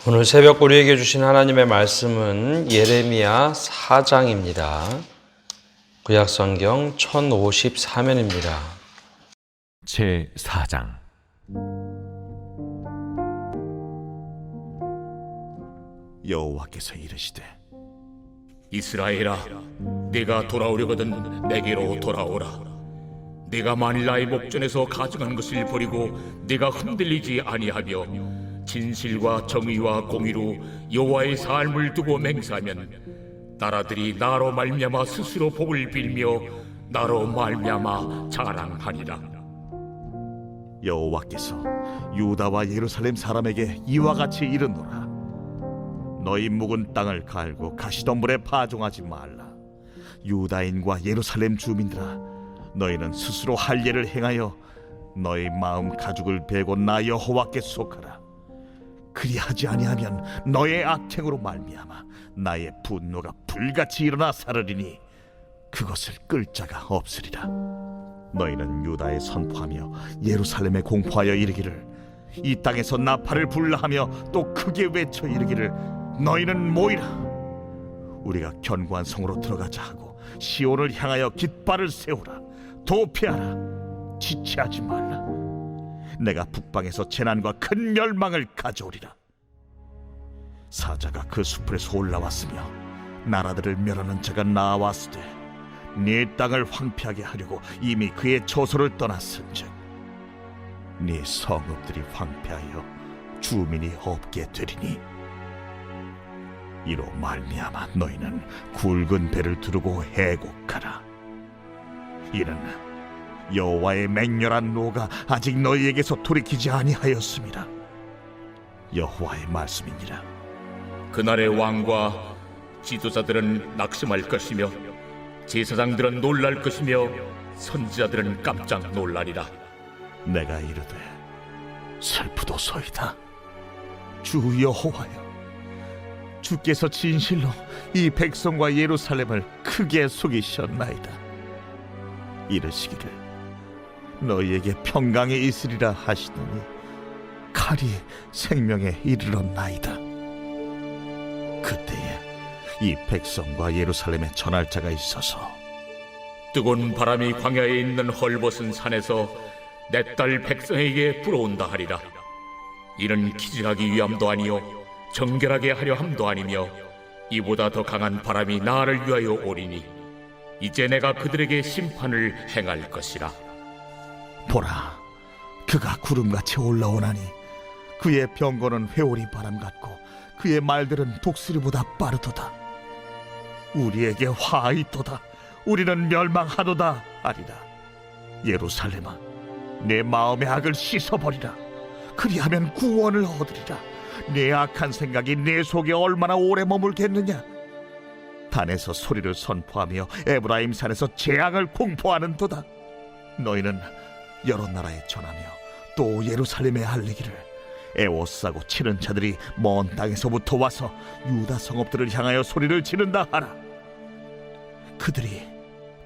오늘 새벽 우리에게 주신 하나님의 말씀은 예레미야 4장입니다. 구약성경 1054면입니다. 제 4장. 여호와께서 이르시되 이스라엘아, 네가 돌아오려거든 내게로 돌아오라. 네가 만일 나의 목전에서 가져간 것을 버리고 네가 흔들리지 아니하며 진실과 정의와 공의로 여호와의 삶을 두고 맹세하면 나라들이 나로 말미암아 스스로 복을 빌며 나로 말미암아 자랑하리라. 여호와께서 유다와 예루살렘 사람에게 이와 같이 이르노라. 너희 묵은 땅을 갈고 가시덤불에 파종하지 말라. 유다인과 예루살렘 주민들아, 너희는 스스로 할 일을 행하여 너희 마음 가죽을 베고 나 여호와께 속하라. 그리하지 아니하면 너의 악행으로 말미암아 나의 분노가 불같이 일어나 사르리니 그것을 끌 자가 없으리라. 너희는 유다에 선포하며 예루살렘에 공포하여 이르기를 이 땅에서 나팔을 불라하며 또 크게 외쳐 이르기를 너희는 모이라. 우리가 견고한 성으로 들어가자 하고 시온을 향하여 깃발을 세우라. 도피하라. 지체하지 말라. 내가 북방에서 재난과 큰 멸망을 가져오리라. 사자가 그 숲에서 올라왔으며 나라들을 멸하는 자가 나왔으되 네 땅을 황폐하게 하려고 이미 그의 처소를 떠났은즉 네 성읍들이 황폐하여 주민이 없게 되리니 이로 말미암아 너희는 굵은 배를 두르고 해곡하라. 이는 여호와의 맹렬한 노가 아직 너희에게서 돌이키지 아니하였습니다. 여호와의 말씀이니라. 그날의 왕과 지도자들은 낙심할 것이며 제사장들은 놀랄 것이며 선지자들은 깜짝 놀라리라. 내가 이르되 슬프도소이다. 주 여호와여, 주께서 진실로 이 백성과 예루살렘을 크게 속이셨나이다. 이르시기를 너희에게 평강이 있으리라 하시더니 칼이 생명에 이르렀나이다. 그때에 이 백성과 예루살렘에 전할 자가 있어서 뜨거운 바람이 광야에 있는 헐벗은 산에서 내 딸 백성에게 불어온다 하리라. 이는 기진하기 위함도 아니요 정결하게 하려 함도 아니며 이보다 더 강한 바람이 나를 위하여 오리니 이제 내가 그들에게 심판을 행할 것이라. 보라, 그가 구름같이 올라오나니 그의 병거는 회오리 바람 같고 그의 말들은 독수리보다 빠르도다. 우리에게 화 있도다. 우리는 멸망하도다 하리라. 예루살렘아, 내 마음의 악을 씻어버리라. 그리하면 구원을 얻으리라. 내 악한 생각이 내 속에 얼마나 오래 머물겠느냐. 단에서 소리를 선포하며 에브라임 산에서 재앙을 공포하는도다. 너희는 여러 나라에 전하며 또 예루살렘에 알리기를 애워싸고 치는 자들이 먼 땅에서부터 와서 유다 성읍들을 향하여 소리를 지른다 하라. 그들이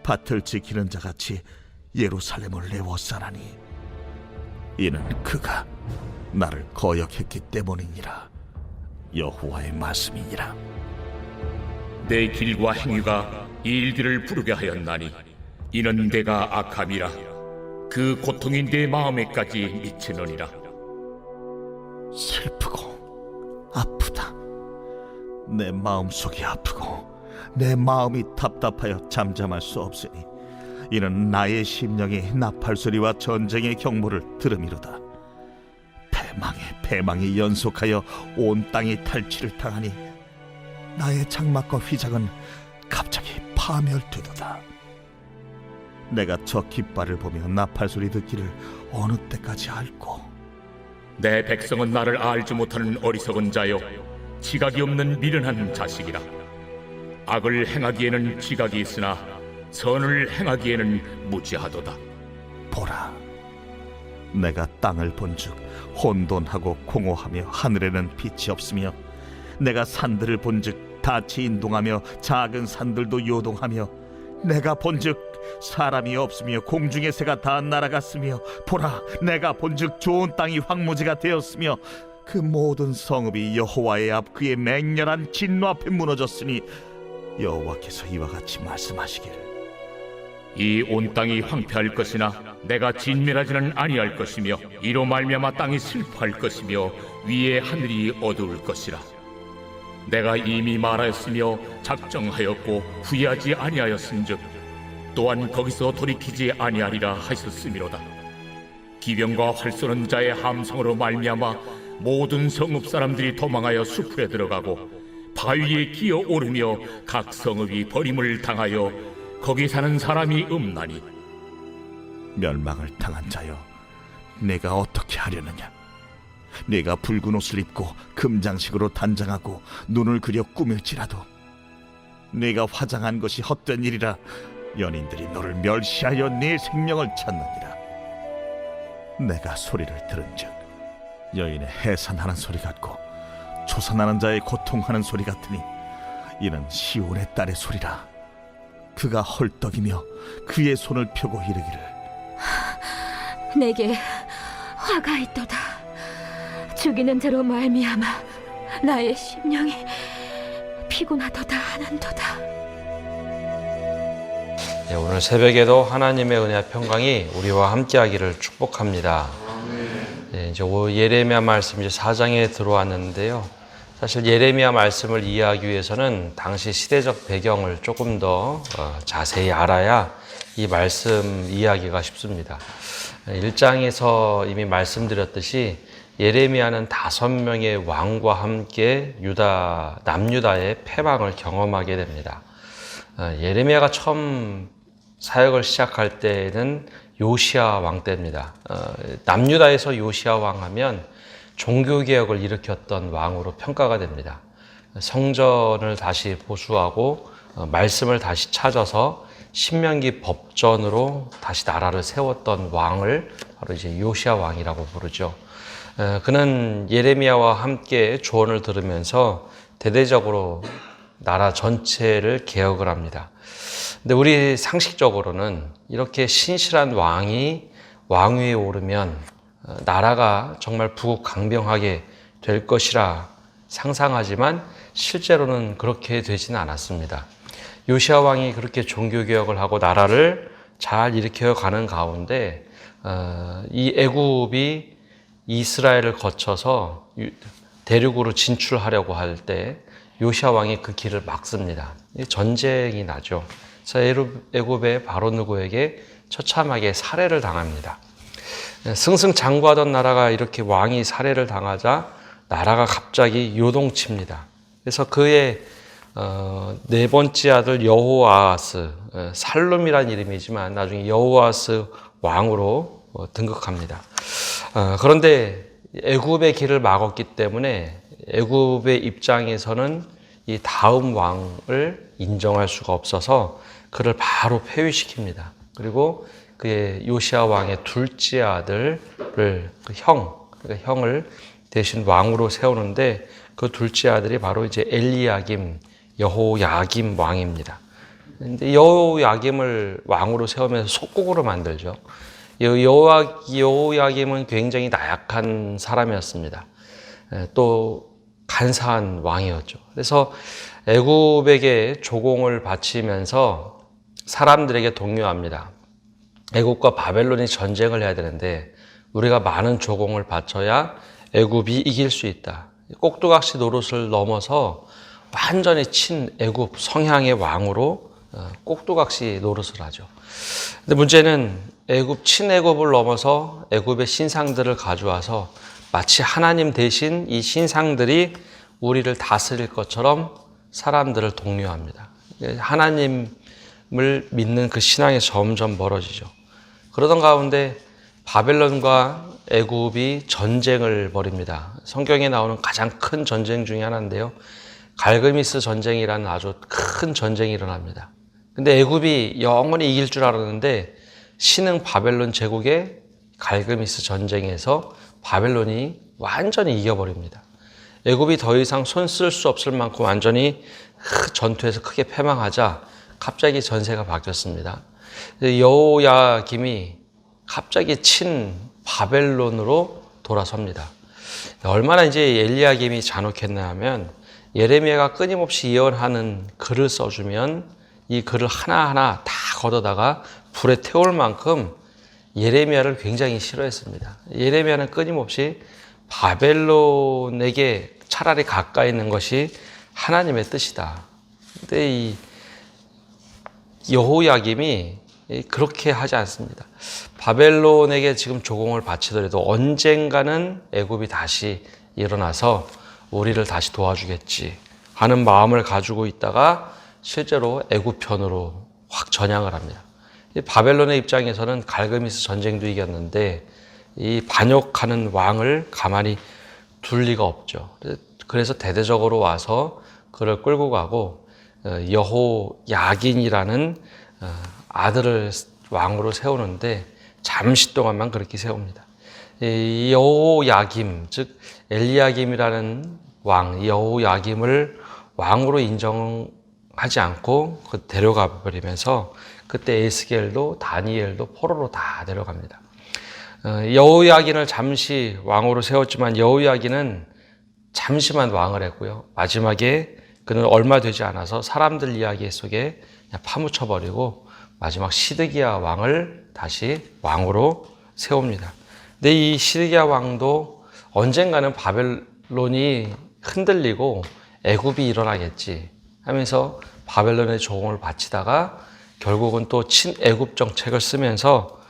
밭을 지키는 자같이 예루살렘을 애워싸라니 이는 그가 나를 거역했기 때문이니라. 여호와의 말씀이니라. 내 길과 행위가 이 일들을 부르게 하였나니 이는 내가 악함이라. 그 고통이 내 마음에까지 미치느니라. 슬프고 아프다. 내 마음속이 아프고 내 마음이 답답하여 잠잠할 수 없으니 이는 나의 심령이 나팔소리와 전쟁의 경보를 들음이로다. 패망이 연속하여 온 땅이 탈취를 당하니 나의 장막과 휘장은 갑자기 파멸되도다. 내가 저 깃발을 보며 나팔소리 듣기를 어느 때까지 할꼬. 내 백성은 나를 알지 못하는 어리석은 자요 지각이 없는 미련한 자식이라. 악을 행하기에는 지각이 있으나 선을 행하기에는 무지하도다. 보라, 내가 땅을 본즉 혼돈하고 공허하며 하늘에는 빛이 없으며 내가 산들을 본즉 닻이 인동하며 작은 산들도 요동하며 내가 본즉 사람이 없으며 공중의 새가 다 날아갔으며 보라, 내가 본즉 좋은 땅이 황무지가 되었으며 그 모든 성읍이 여호와의 앞 그의 맹렬한 진노 앞에 무너졌으니 여호와께서 이와 같이 말씀하시기를 이 온 땅이 황폐할 것이나 내가 진멸하지는 아니할 것이며 이로 말미암아 땅이 슬퍼할 것이며 위에 하늘이 어두울 것이라. 내가 이미 말하였으며 작정하였고 후회하지 아니하였은즉 또한 거기서 돌이키지 아니하리라 하셨음이로다. 기병과 활 쏘는 자의 함성으로 말미암아 모든 성읍 사람들이 도망하여 숲에 들어가고 바위에 기어 오르며 각 성읍이 버림을 당하여 거기 사는 사람이 없나니 멸망을 당한 자여, 내가 어떻게 하려느냐? 내가 붉은 옷을 입고 금장식으로 단장하고 눈을 그려 꾸밀지라도 내가 화장한 것이 헛된 일이라 연인들이 너를 멸시하여 네 생명을 찾느니라. 내가 소리를 들은즉 여인의 해산하는 소리 같고 초산하는 자의 고통하는 소리 같으니 이는 시온의 딸의 소리라. 그가 헐떡이며 그의 손을 펴고 이르기를 내게 화가 있도다. 죽이는 자로 말미암아 나의 심령이 피곤하도다 하는도다. 네, 오늘 새벽에도 하나님의 은혜와 평강이 우리와 함께하기를 축복합니다. 네, 이제 예레미야 말씀 이제 4장에 들어왔는데요. 사실 예레미야 말씀을 이해하기 위해서는 당시 시대적 배경을 조금 더 자세히 알아야 이 말씀 이해하기가 쉽습니다. 1장에서 이미 말씀드렸듯이 예레미야는 5명의 왕과 함께 남유다의 패망을 경험하게 됩니다. 예레미야가 처음 사역을 시작할 때는 요시야 왕 때입니다. 남유다에서 요시야 왕 하면 종교개혁을 일으켰던 왕으로 평가가 됩니다. 성전을 다시 보수하고 말씀을 다시 찾아서 신명기 법전으로 다시 나라를 세웠던 왕을 바로 이제 요시야 왕이라고 부르죠. 그는 예레미야와 함께 조언을 들으면서 대대적으로 나라 전체를 개혁을 합니다. 근데 우리 상식적으로는 이렇게 신실한 왕이 왕위에 오르면 나라가 정말 부강병하게 될 것이라 상상하지만 실제로는 그렇게 되지는 않았습니다. 요시야 왕이 그렇게 종교개혁을 하고 나라를 잘 일으켜가는 가운데 이 애굽이 이스라엘을 거쳐서 대륙으로 진출하려고 할 때 요시야 왕이 그 길을 막습니다. 전쟁이 나죠. 그래서 애굽의 바로 누구에게 처참하게 살해를 당합니다. 승승장구하던 나라가 이렇게 왕이 살해를 당하자 나라가 갑자기 요동칩니다. 그래서 그의 네 번째 아들 여호아하스, 살룸이란 이름이지만 나중에 여호아하스 왕으로 등극합니다. 그런데 애굽의 길을 막았기 때문에 애굽의 입장에서는 이 다음 왕을 인정할 수가 없어서 그를 바로 폐위시킵니다. 그리고 그의 요시야 왕의 둘째 아들을 그러니까 형을 대신 왕으로 세우는데 그 둘째 아들이 바로 이제 엘리야김, 여호야김 왕입니다. 근데 여호야김을 왕으로 세우면서 속국으로 만들죠. 여호야김은 굉장히 나약한 사람이었습니다. 또 간사한 왕이었죠. 그래서 애굽에게 조공을 바치면서 사람들에게 독려합니다. 애굽과 바벨론이 전쟁을 해야 되는데 우리가 많은 조공을 바쳐야 애굽이 이길 수 있다. 꼭두각시 노릇을 넘어서 완전히 친애굽 성향의 왕으로 꼭두각시 노릇을 하죠. 근데 문제는 친애굽을 넘어서 애굽의 신상들을 가져와서 마치 하나님 대신 이 신상들이 우리를 다스릴 것처럼 사람들을 독려합니다. 하나님을 믿는 그 신앙이 점점 멀어지죠. 그러던 가운데 바벨론과 애굽이 전쟁을 벌입니다. 성경에 나오는 가장 큰 전쟁 중에 하나인데요. 갈그미스 전쟁이라는 아주 큰 전쟁이 일어납니다. 근데 애굽이 영원히 이길 줄 알았는데 신흥 바벨론 제국의 갈그미스 전쟁에서 바벨론이 완전히 이겨버립니다. 애굽이 더 이상 손 쓸 수 없을 만큼 완전히 전투에서 크게 패망하자 갑자기 전세가 바뀌었습니다. 여호야김이 갑자기 친 바벨론으로 돌아섭니다. 얼마나 이제 엘리야김이 잔혹했나 하면 예레미야가 끊임없이 예언하는 글을 써주면 이 글을 하나하나 다 걷어다가 불에 태울 만큼 예레미야를 굉장히 싫어했습니다. 예레미야는 끊임없이 바벨론에게 차라리 가까이 있는 것이 하나님의 뜻이다. 근데 이 여호야김이 그렇게 하지 않습니다. 바벨론에게 지금 조공을 바치더라도 언젠가는 애굽이 다시 일어나서 우리를 다시 도와주겠지 하는 마음을 가지고 있다가 실제로 애굽 편으로 확 전향을 합니다. 이 바벨론의 입장에서는 갈그미스 전쟁도 이겼는데 이 반역하는 왕을 가만히 둘 리가 없죠. 그래서 대대적으로 와서 그를 끌고 가고 여호야긴이라는 아들을 왕으로 세우는데 잠시 동안만 그렇게 세웁니다. 이 여호야김, 즉 엘리야김이라는 왕, 여호야김을 왕으로 인정하지 않고 데려가 버리면서 그때 에스겔도 다니엘도 포로로 다 데려갑니다. 여호야긴을 잠시 왕으로 세웠지만 여호야긴은 잠시만 왕을 했고요. 마지막에 그는 얼마 되지 않아서 사람들 이야기 속에 그냥 파묻혀버리고 마지막 시드기야 왕을 다시 왕으로 세웁니다. 근데 이 시드기야 왕도 언젠가는 바벨론이 흔들리고 애굽이 일어나겠지 하면서 바벨론의 조공을 바치다가 결국은 또 친애굽 정책을 쓰면서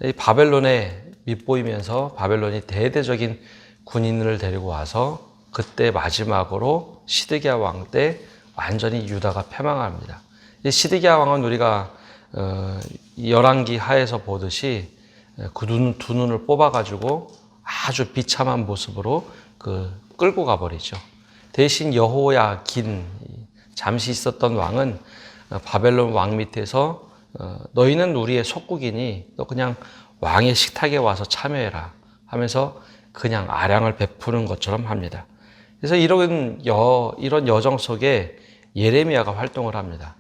이 바벨론에 밑보이면서 바벨론이 대대적인 군인을 데리고 와서 그때 마지막으로 시드기야 왕 때 완전히 유다가 패망합니다. 이 시드기야 왕은 우리가 열왕기 하에서 보듯이 그 두 눈을 뽑아가지고 아주 비참한 모습으로 끌고 가버리죠. 대신 여호야긴 잠시 있었던 왕은 바벨론 왕 밑에서 너희는 우리의 속국이니 너 그냥 왕의 식탁에 와서 참여해라 하면서 그냥 아량을 베푸는 것처럼 합니다. 그래서 이런 여정 속에 예레미야가 활동을 합니다.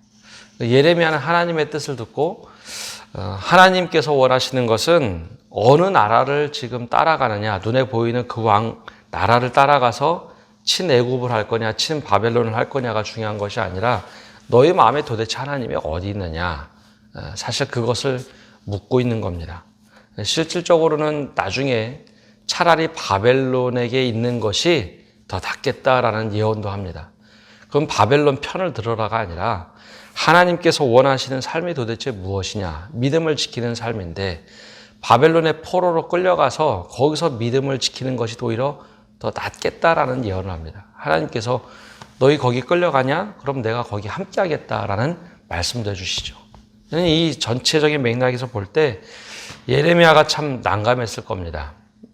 예레미야는 하나님의 뜻을 듣고 하나님께서 원하시는 것은 어느 나라를 지금 따라가느냐, 눈에 보이는 그 왕 나라를 따라가서 친애굽을 할 거냐, 친바벨론을 할 거냐가 중요한 것이 아니라 너희 마음에 도대체 하나님이 어디 있느냐, 사실 그것을 묻고 있는 겁니다. 실질적으로는 나중에 차라리 바벨론에게 있는 것이 더 낫겠다라는 예언도 합니다. 그럼 바벨론 편을 들어라가 아니라 하나님께서 원하시는 삶이 도대체 무엇이냐, 믿음을 지키는 삶인데 바벨론의 포로로 끌려가서 거기서 믿음을 지키는 것이 오히려 더 낫겠다라는 예언을 합니다. 하나님께서 너희 거기 끌려가냐? 그럼 내가 거기 함께 하겠다라는 말씀도 해주시죠. 이 전체적인 맥락에서 볼 때 예레미야가 참 난감했을 겁니다.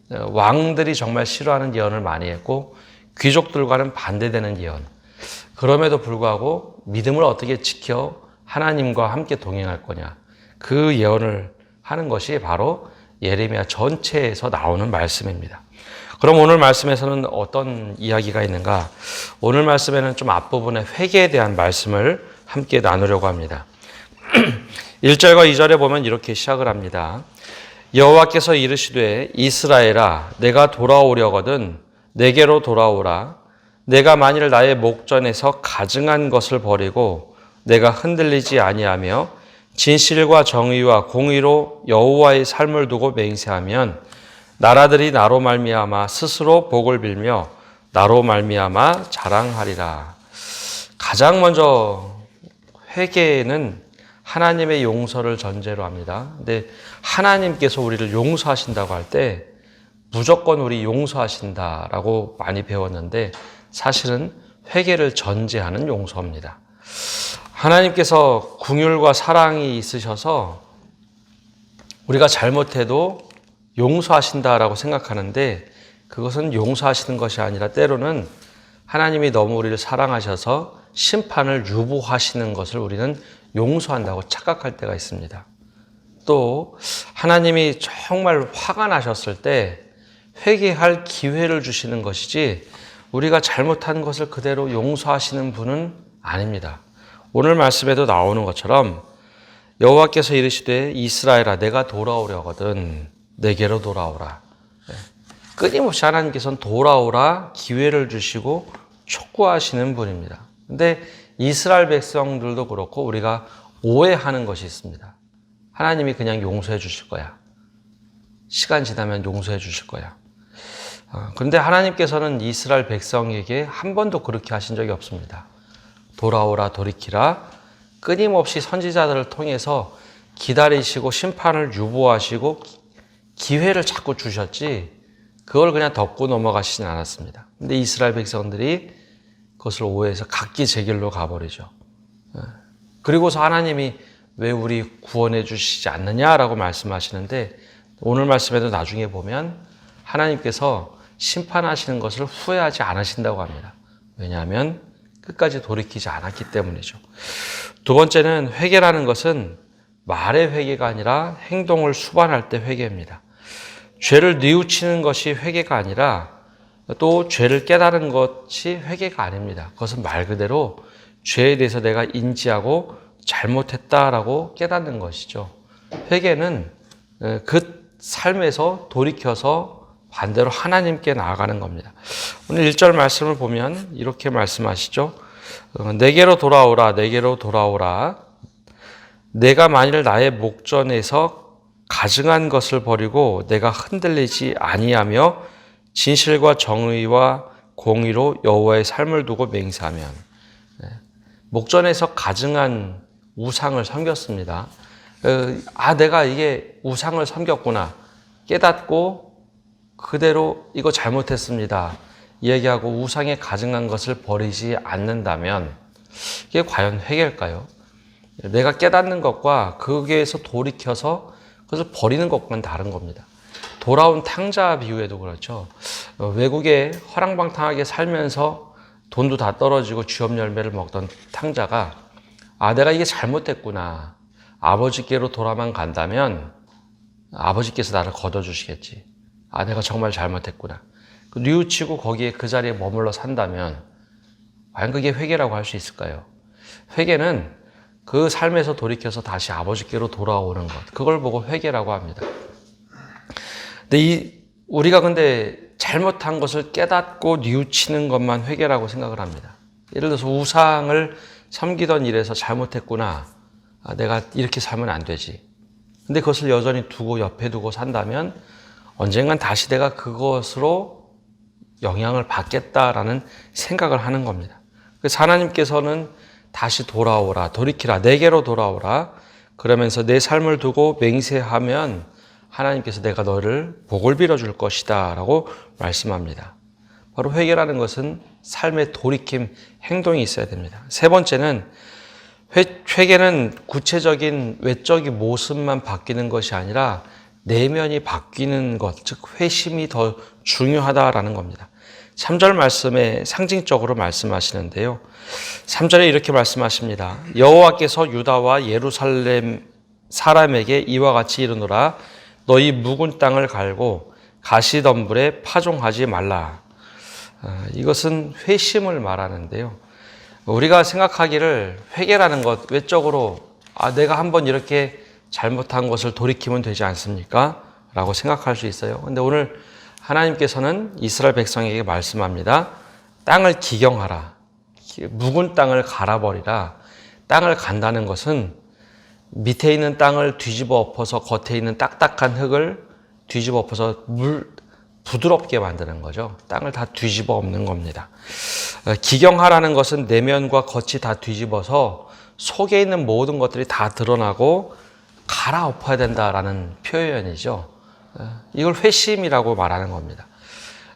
왕들이 정말 싫어하는 예언을 많이 했고 귀족들과는 반대되는 예언. 그럼에도 불구하고 믿음을 어떻게 지켜 하나님과 함께 동행할 거냐. 그 예언을 하는 것이 바로 예레미야 전체에서 나오는 말씀입니다. 그럼 오늘 말씀에서는 어떤 이야기가 있는가? 오늘 말씀에는 좀 앞부분에 회개에 대한 말씀을 함께 나누려고 합니다. 1절과 2절에 보면 이렇게 시작을 합니다. 여호와께서 이르시되 이스라엘아 내가 돌아오려거든 내게로 돌아오라. 내가 만일 나의 목전에서 가증한 것을 버리고 내가 흔들리지 아니하며 진실과 정의와 공의로 여호와의 삶을 두고 맹세하면 나라들이 나로 말미암아 스스로 복을 빌며 나로 말미암아 자랑하리라. 가장 먼저 회개는 하나님의 용서를 전제로 합니다. 근데 하나님께서 우리를 용서하신다고 할 때 무조건 우리 용서하신다라고 많이 배웠는데 사실은 회개를 전제하는 용서입니다. 하나님께서 긍휼과 사랑이 있으셔서 우리가 잘못해도 용서하신다라고 생각하는데 그것은 용서하시는 것이 아니라 때로는 하나님이 너무 우리를 사랑하셔서 심판을 유보하시는 것을 우리는 용서한다고 착각할 때가 있습니다. 또 하나님이 정말 화가 나셨을 때 회개할 기회를 주시는 것이지 우리가 잘못한 것을 그대로 용서하시는 분은 아닙니다. 오늘 말씀에도 나오는 것처럼 여호와께서 이르시되 이스라엘아 내가 돌아오려거든 내게로 돌아오라. 끊임없이 하나님께서는 돌아오라 기회를 주시고 촉구하시는 분입니다. 근데 이스라엘 백성들도 그렇고 우리가 오해하는 것이 있습니다. 하나님이 그냥 용서해 주실 거야. 시간 지나면 용서해 주실 거야. 그런데 하나님께서는 이스라엘 백성에게 한 번도 그렇게 하신 적이 없습니다. 돌아오라 돌이키라 끊임없이 선지자들을 통해서 기다리시고 심판을 유보하시고 기회를 자꾸 주셨지 그걸 그냥 덮고 넘어가시진 않았습니다. 근데 이스라엘 백성들이 그것을 오해해서 각기 제 길로 가버리죠. 그리고서 하나님이 왜 우리 구원해 주시지 않느냐라고 말씀하시는데 오늘 말씀에도 나중에 보면 하나님께서 심판하시는 것을 후회하지 않으신다고 합니다. 왜냐하면 끝까지 돌이키지 않았기 때문이죠. 두 번째는 회개라는 것은 말의 회개가 아니라 행동을 수반할 때 회개입니다. 죄를 뉘우치는 것이 회개가 아니라 또 죄를 깨달은 것이 회개가 아닙니다. 그것은 말 그대로 죄에 대해서 내가 인지하고 잘못했다라고 깨닫는 것이죠. 회개는 그 삶에서 돌이켜서 반대로 하나님께 나아가는 겁니다. 오늘 1절 말씀을 보면 이렇게 말씀하시죠. 내게로 돌아오라, 내게로 돌아오라. 내가 만일 나의 목전에서 가증한 것을 버리고 내가 흔들리지 아니하며 진실과 정의와 공의로 여호와의 삶을 두고 맹세하면. 목전에서 가증한 우상을 섬겼습니다. 내가 이게 우상을 섬겼구나 깨닫고 그대로 이거 잘못했습니다 얘기하고 우상에 가증한 것을 버리지 않는다면 이게 과연 회개일까요? 내가 깨닫는 것과 거기에서 돌이켜서 그것을 버리는 것과는 다른 겁니다. 돌아온 탕자 비유에도 그렇죠. 외국에 허랑방탕하게 살면서 돈도 다 떨어지고 쥐업 열매를 먹던 탕자가 내가 이게 잘못했구나. 아버지께로 돌아만 간다면 아버지께서 나를 걷어주시겠지. 내가 정말 잘못했구나. 뉘우치고 거기에 그 자리에 머물러 산다면 과연 그게 회개라고 할 수 있을까요? 회개는 그 삶에서 돌이켜서 다시 아버지께로 돌아오는 것. 그걸 보고 회개라고 합니다. 근데 우리가 근데 잘못한 것을 깨닫고 뉘우치는 것만 회개라고 생각을 합니다. 예를 들어서 우상을 섬기던 일에서 잘못했구나. 내가 이렇게 살면 안 되지. 근데 그것을 여전히 두고 옆에 두고 산다면 언젠간 다시 내가 그것으로 영향을 받겠다라는 생각을 하는 겁니다. 그래서 하나님께서는 다시 돌아오라, 돌이키라, 내게로 돌아오라. 그러면서 내 삶을 두고 맹세하면 하나님께서 내가 너를 복을 빌어줄 것이다 라고 말씀합니다. 바로 회개라는 것은 삶의 돌이킴 행동이 있어야 됩니다. 세 번째는 회개는 구체적인 외적인 모습만 바뀌는 것이 아니라 내면이 바뀌는 것, 즉 회심이 더 중요하다라는 겁니다. 3절 말씀에 상징적으로 말씀하시는데요. 3절에 이렇게 말씀하십니다. 여호와께서 유다와 예루살렘 사람에게 이와 같이 이르노라. 너희 묵은 땅을 갈고 가시덤불에 파종하지 말라. 이것은 회심을 말하는데요. 우리가 생각하기를 회개라는 것 외적으로 내가 한번 이렇게 잘못한 것을 돌이키면 되지 않습니까? 라고 생각할 수 있어요. 근데 오늘 하나님께서는 이스라엘 백성에게 말씀합니다. 땅을 기경하라. 묵은 땅을 갈아버리라. 땅을 간다는 것은 밑에 있는 땅을 뒤집어 엎어서 겉에 있는 딱딱한 흙을 뒤집어 엎어서 부드럽게 만드는 거죠. 땅을 다 뒤집어 엎는 겁니다. 기경하라는 것은 내면과 겉이 다 뒤집어서 속에 있는 모든 것들이 다 드러나고 갈아엎어야 된다라는 표현이죠. 이걸 회심이라고 말하는 겁니다.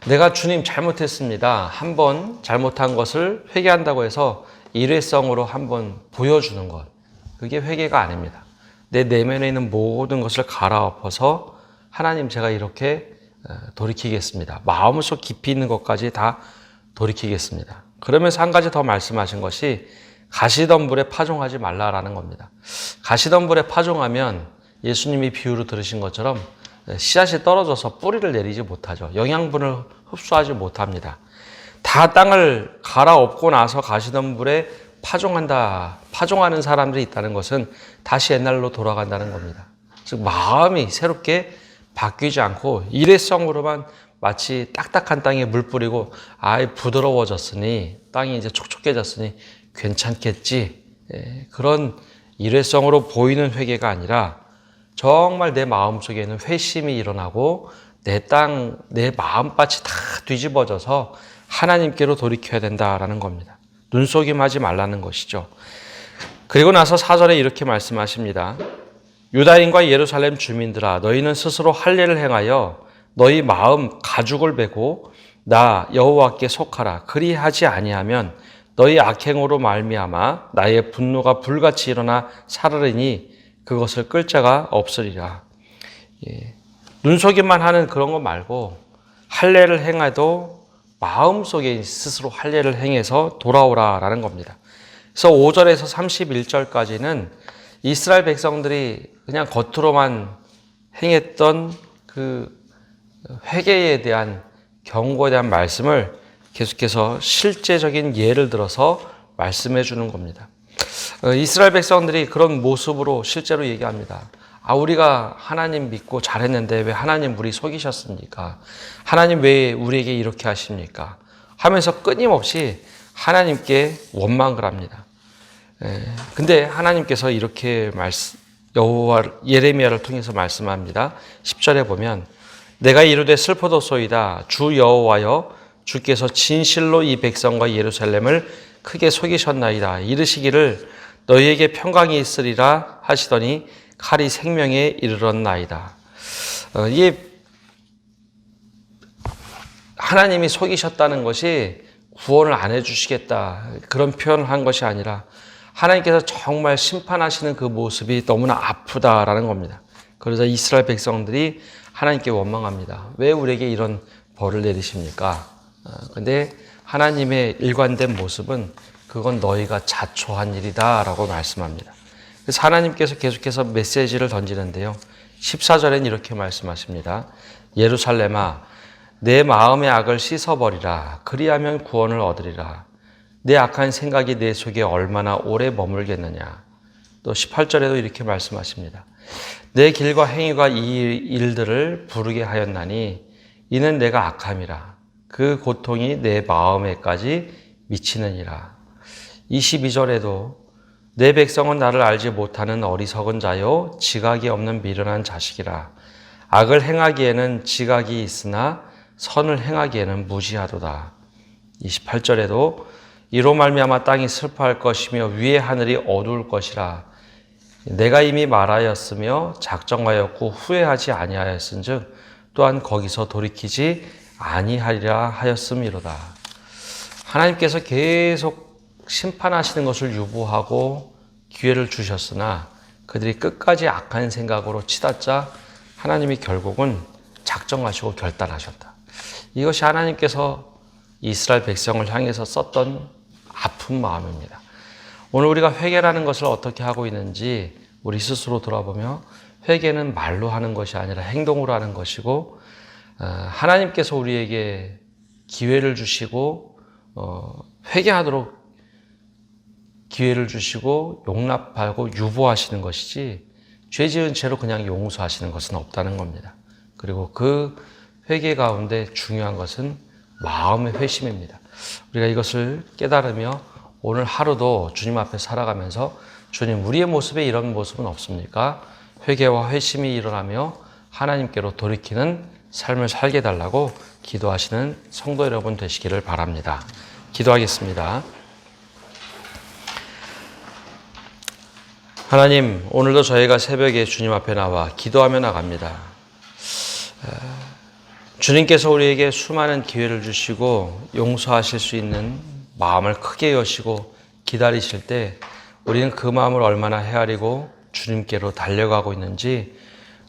내가 주님 잘못했습니다. 한번 잘못한 것을 회개한다고 해서 일회성으로 한번 보여주는 것. 그게 회개가 아닙니다. 내 내면에 있는 모든 것을 갈아엎어서 하나님 제가 이렇게 돌이키겠습니다. 마음속 깊이 있는 것까지 다 돌이키겠습니다. 그러면서 한 가지 더 말씀하신 것이 가시덤불에 파종하지 말라라는 겁니다. 가시덤불에 파종하면 예수님이 비유로 들으신 것처럼 씨앗이 떨어져서 뿌리를 내리지 못하죠. 영양분을 흡수하지 못합니다. 다 땅을 갈아엎고 나서 가시덤불에 파종하는 사람들이 있다는 것은 다시 옛날로 돌아간다는 겁니다. 즉 마음이 새롭게 바뀌지 않고 일회성으로만 마치 딱딱한 땅에 물 뿌리고 부드러워졌으니 땅이 이제 촉촉해졌으니 괜찮겠지. 그런 일회성으로 보이는 회개가 아니라 정말 내 마음속에는 회심이 일어나고 내 마음밭이 다 뒤집어져서 하나님께로 돌이켜야 된다라는 겁니다. 눈속임하지 말라는 것이죠. 그리고 나서 4절에 이렇게 말씀하십니다. 유다인과 예루살렘 주민들아, 너희는 스스로 할례를 행하여 너희 마음 가죽을 베고 나 여호와께 속하라. 그리하지 아니하면 너희 악행으로 말미암아 나의 분노가 불같이 일어나 사르르니 그것을 끌 자가 없으리라. 눈속임만 하는 그런 거 말고 할례를 행해도 마음속에 스스로 할례를 행해서 돌아오라라는 겁니다. 그래서 5절에서 31절까지는 이스라엘 백성들이 그냥 겉으로만 행했던 그 회개에 대한 경고에 대한 말씀을 계속해서 실제적인 예를 들어서 말씀해 주는 겁니다. 이스라엘 백성들이 그런 모습으로 실제로 얘기합니다. 우리가 하나님 믿고 잘했는데 왜 하나님 우리 속이셨습니까? 하나님 왜 우리에게 이렇게 하십니까? 하면서 끊임없이 하나님께 원망을 합니다. 근데 하나님께서 이렇게 예레미야를 통해서 말씀합니다. 10절에 보면 내가 이르되 슬퍼도소이다. 주 여호와여, 주께서 진실로 이 백성과 예루살렘을 크게 속이셨나이다. 이르시기를 너희에게 평강이 있으리라 하시더니 칼이 생명에 이르렀나이다. 이게 하나님이 속이셨다는 것이 구원을 안 해주시겠다 그런 표현을 한 것이 아니라 하나님께서 정말 심판하시는 그 모습이 너무나 아프다라는 겁니다. 그러자 이스라엘 백성들이 하나님께 원망합니다. 왜 우리에게 이런 벌을 내리십니까? 근데 하나님의 일관된 모습은 그건 너희가 자초한 일이다 라고 말씀합니다. 그래서 하나님께서 계속해서 메시지를 던지는데요. 14절엔 이렇게 말씀하십니다. 예루살렘아, 내 마음의 악을 씻어버리라. 그리하면 구원을 얻으리라. 내 악한 생각이 내 속에 얼마나 오래 머물겠느냐. 또 18절에도 이렇게 말씀하십니다. 내 길과 행위가 이 일들을 부르게 하였나니 이는 내가 악함이라. 그 고통이 내 마음에까지 미치느니라. 22절에도 내 백성은 나를 알지 못하는 어리석은 자요 지각이 없는 미련한 자식이라. 악을 행하기에는 지각이 있으나 선을 행하기에는 무지하도다. 28절에도 이로 말미암아 땅이 슬퍼할 것이며 위의 하늘이 어두울 것이라. 내가 이미 말하였으며 작정하였고 후회하지 아니하였은즉 또한 거기서 돌이키지 아니하리라 하였음이로다. 하나님께서 계속 심판하시는 것을 유보하고 기회를 주셨으나 그들이 끝까지 악한 생각으로 치닫자 하나님이 결국은 작정하시고 결단하셨다. 이것이 하나님께서 이스라엘 백성을 향해서 썼던 아픈 마음입니다. 오늘 우리가 회개라는 것을 어떻게 하고 있는지 우리 스스로 돌아보며 회개는 말로 하는 것이 아니라 행동으로 하는 것이고 하나님께서 우리에게 기회를 주시고 회개하도록 기회를 주시고 용납하고 유보하시는 것이지 죄 지은 채로 그냥 용서하시는 것은 없다는 겁니다. 그리고 그 회개 가운데 중요한 것은 마음의 회심입니다. 우리가 이것을 깨달으며 오늘 하루도 주님 앞에 살아가면서 주님, 우리의 모습에 이런 모습은 없습니까? 회개와 회심이 일어나며 하나님께로 돌이키는 삶을 살게 달라고 기도하시는 성도 여러분 되시기를 바랍니다. 기도하겠습니다. 하나님, 오늘도 저희가 새벽에 주님 앞에 나와 기도하며 나갑니다. 주님께서 우리에게 수많은 기회를 주시고 용서하실 수 있는 마음을 크게 여시고 기다리실 때 우리는 그 마음을 얼마나 헤아리고 주님께로 달려가고 있는지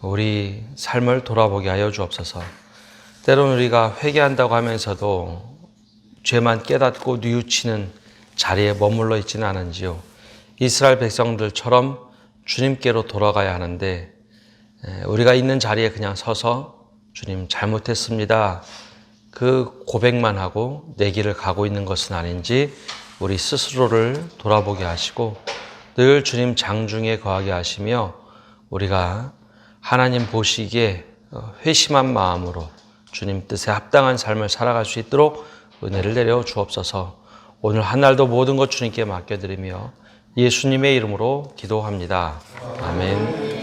우리 삶을 돌아보게 하여 주옵소서. 때로는 우리가 회개한다고 하면서도 죄만 깨닫고 뉘우치는 자리에 머물러 있지는 않은지요. 이스라엘 백성들처럼 주님께로 돌아가야 하는데 우리가 있는 자리에 그냥 서서 주님 잘못했습니다. 그 고백만 하고 내 길을 가고 있는 것은 아닌지 우리 스스로를 돌아보게 하시고 늘 주님 장중에 거하게 하시며 우리가 하나님 보시기에 회심한 마음으로 주님 뜻에 합당한 삶을 살아갈 수 있도록 은혜를 내려 주옵소서. 오늘 한 날도 모든 것 주님께 맡겨드리며 예수님의 이름으로 기도합니다. 아멘.